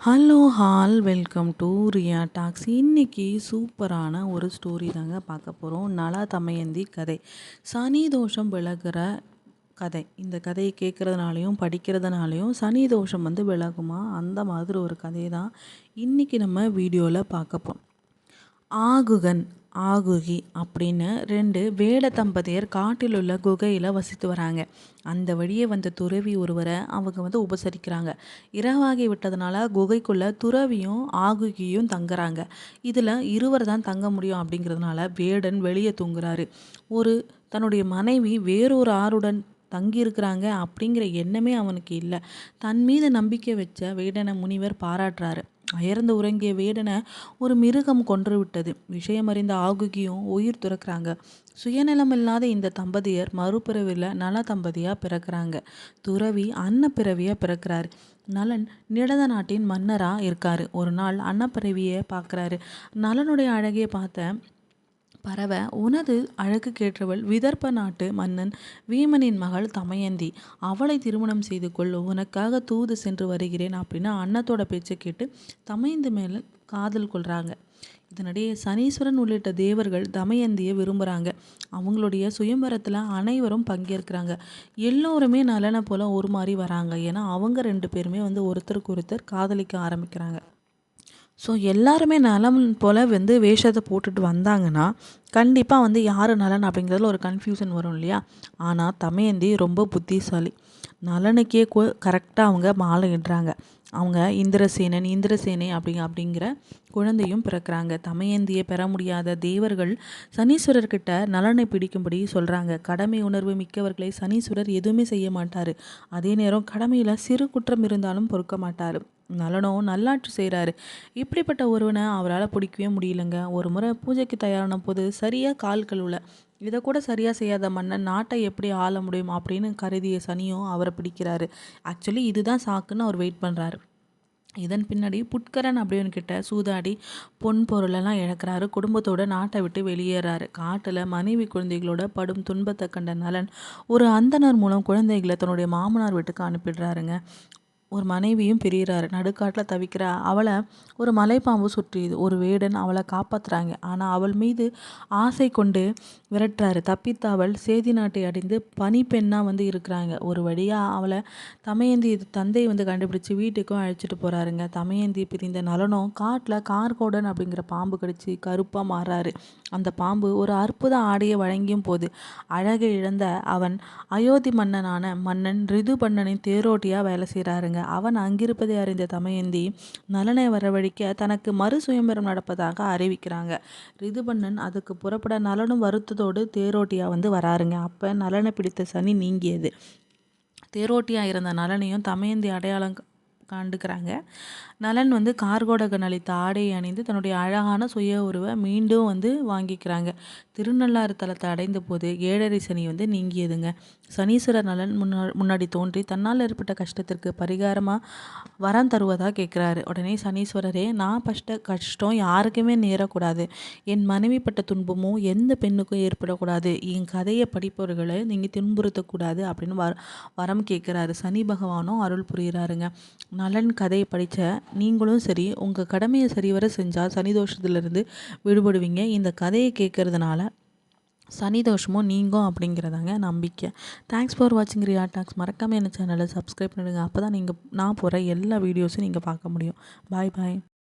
Hello all welcome to Riya talks. இன்றைக்கி சூப்பரான ஒரு ஸ்டோரி தாங்க பார்க்க போகிறோம். நல தமயந்தி கதை, சனி தோஷம் விலகிற கதை. இந்த கதையை கேட்குறதுனாலையும் படிக்கிறதுனாலையும் சனி தோஷம் விலகுமா, அந்த மாதிரி ஒரு கதை தான் இன்றைக்கி நம்ம வீடியோவில் பார்க்க போகிறோம். ஆகுகன் ஆகுகி அப்படின்னு 2 வேட தம்பதியர் காட்டில் உள்ள குகையில் வசித்து வராங்க. அந்த வழியே வந்த துறவி ஒருவரை அவங்க உபசரிக்கிறாங்க. இரவாகி விட்டதுனால குகைக்குள்ளே துறவியும் ஆகுகியும் தங்குறாங்க. இதில் இருவர் தான் தங்க முடியும் அப்படிங்கிறதுனால வேடன் வெளியே தூங்குறாரு. தன்னுடைய மனைவி வேறொரு ஆறுடன் தங்கியிருக்கிறாங்க அப்படிங்கிற எண்ணமே அவனுக்கு இல்லை. தன் மீது நம்பிக்கை வச்ச வேடனை முனிவர் பாராட்டுறாரு. அயர்ந்து உறங்கிய வேடனை ஒரு மிருகம் கொன்று விட்டது. விஷயமறிந்த ஆகுகியும் உயிர் துறக்கிறாங்க. சுயநலமில்லாத இந்த தம்பதியர் மறுபிறவியில் நல தம்பதியாக பிறக்கிறாங்க. துறவி அன்னப்பிறவியாக பிறக்கிறாரு. நலன் நிடத நாட்டின் மன்னராக இருக்காரு. ஒரு நாள் அன்னப்பிறவியை பார்க்குறாரு. நலனுடைய அழகியை பார்த்த பறவை, உனது அழகு கேட்டவள் விதர்ப்ப நாட்டு மன்னன் வீமனின் மகள் தமயந்தி. அவளை திருமணம் செய்து கொள், உனக்காக தூது சென்று வருகிறேன் அப்படின்னு அன்னத்தோட பேச்சை கேட்டு தமயந்தி மேலே காதல் கொள்கிறாங்க. இதனிடையே சனீஸ்வரன் உள்ளிட்ட தேவர்கள் தமயந்தியை விரும்புகிறாங்க. அவங்களுடைய சுயம்பரத்தில் அனைவரும் பங்கேற்கிறாங்க. எல்லோருமே நலனை போல் ஒரு மாதிரி வராங்க. ஏன்னா அவங்க 2 பேருமே ஒருத்தருக்கு ஒருத்தர் காதலிக்க ஆரம்பிக்கிறாங்க. ஸோ எல்லாருமே நலம் போல் வேஷத்தை போட்டுட்டு வந்தாங்கன்னா கண்டிப்பாக யார் நலன் அப்படிங்கிறதுல ஒரு கன்ஃபியூஷன் வரும் இல்லையா. ஆனால் தமயந்தி ரொம்ப புத்திசாலி. நலனுக்கே கரெக்டாக அவங்க மாலை இடுறாங்க. அவங்க இந்திரசேனை அப்படிங்கிற குழந்தையும் பிறக்கிறாங்க. தமயந்தியை பெற முடியாத தேவர்கள் சனீஸ்வரர்கிட்ட நலனை பிடிக்கும்படி சொல்கிறாங்க. கடமை உணர்வு மிக்கவர்களை சனீஸ்வரர் எதுவுமே செய்ய மாட்டார். அதே நேரம் கடமையில் சிறு குற்றம் இருந்தாலும் பொறுக்க மாட்டார். நலனோ நல்லாட்சி செய்கிறாரு. இப்படிப்பட்ட ஒருவனை அவரால் பிடிக்கவே முடியலங்க. ஒரு முறை பூஜைக்கு தயாரான போது சரியாக கால் கழுவல. இதை கூட சரியாக செய்யாத மன்னன் நாட்டை எப்படி ஆள முடியும் அப்படின்னு கருதிய சனியும் அவரை பிடிக்கிறாரு. ஆக்சுவலி இதுதான் சாக்குன்னு அவர் வெயிட் பண்ணுறாரு. இதன் பின்னாடி புட்கரன் அப்படின்னு கிட்ட சூதாடி பொன் பொருளெல்லாம் இழக்கிறாரு. குடும்பத்தோட நாட்டை விட்டு வெளியேறாரு. காட்டில் மனைவி குழந்தைகளோட படும் துன்பத்தை கண்ட நலன் ஒரு அந்தனர் மூலம் குழந்தைகளை தன்னுடைய மாமனார் வீட்டுக்கு அனுப்பிடுறாருங்க. ஒரு மனைவியும் பிரிகிறாரு. நடுக்காட்டில் தவிக்கிற அவளை ஒரு மலைப்பாம்பு சுற்றியது. ஒரு வேடன் அவளை காப்பாற்றுறாங்க. ஆனால் அவள் மீது ஆசை கொண்டு விரட்டுறாரு. தப்பித்த அவள் சேதி நாட்டை அடைந்து பனிப்பெண்ணாக இருக்கிறாங்க. ஒரு வழியாக அவளை தமயந்தி தந்தை கண்டுபிடிச்சி வீட்டுக்கும் அழைச்சிட்டு போகிறாருங்க. தமயந்தி பிரிந்த நலனும் காட்டில் கார்கோடன் அப்படிங்கிற பாம்பு கடிச்சு கருப்பாக மாறாரு. அந்த பாம்பு ஒரு அற்புத ஆடையை வழங்கியும் போது அழகை இழந்த அவன் அயோத்தி மன்னன் ரிதுபண்ணனின் தேரோட்டியாக வேலை செய்கிறாருங்க. அவன் அங்கிருப்பதை அறிந்த தமயந்தி நலனை வரவழைக்க தனக்கு மறு சுயம்பரம் நடப்பதாக அறிவிக்கிறாங்க. ரிதுபண்ணன் அதுக்கு புறப்பட நலனும் வருத்தத்தோடு தேரோட்டியா வராருங்க. அப்ப நலனை பிடித்த சனி நீங்கியது. தேரோட்டியா இருந்த நலனையும் தமயந்தி அடையாளம் காண்டுக்கிறாங்க. நலன் கார்கோடகன் அளித்த ஆடையை அணிந்து தன்னுடைய அழகான சுய உருவை மீண்டும் வாங்கிக்கிறாங்க. திருநள்ளாறு தலத்தை அடைந்த போது 7.5 சனி நீங்கியதுங்க. சனீஸ்வரர் நலன் முன்னாடி தோன்றி தன்னால் ஏற்பட்ட கஷ்டத்திற்கு பரிகாரமாக வரம் தருவதாக கேட்குறாரு. உடனே சனீஸ்வரரே, நான் பட்ட கஷ்டம் யாருக்குமே நேரக்கூடாது, என் மனைவி பட்ட துன்பமும் எந்த பெண்ணுக்கும் ஏற்படக்கூடாது, என் கதையை படிப்பவர்களை நீங்கள் துன்புறுத்தக்கூடாது அப்படின்னு வரம் கேட்குறாரு. சனி பகவானும் அருள் புரிகிறாருங்க. நலன் கதையை படித்த நீங்களும் சரி, உங்கள் கடமையை சரிவர செஞ்சால் சனி தோஷத்துலேருந்து விடுபடுவீங்க. இந்த கதையை கேட்கறதுனால சனி தோஷமும் நீங்கும் அப்படிங்கிறதாங்க நம்பிக்கை. தேங்க்ஸ் ஃபார் வாட்சிங் ரியா டாக்ஸ். மறக்காமல் என்ன சேனலை சப்ஸ்கிரைப் பண்ணிடுங்க. அப்போ தான் நான் போகிற எல்லா வீடியோஸும் நீங்கள் பார்க்க முடியும். பாய் பாய்.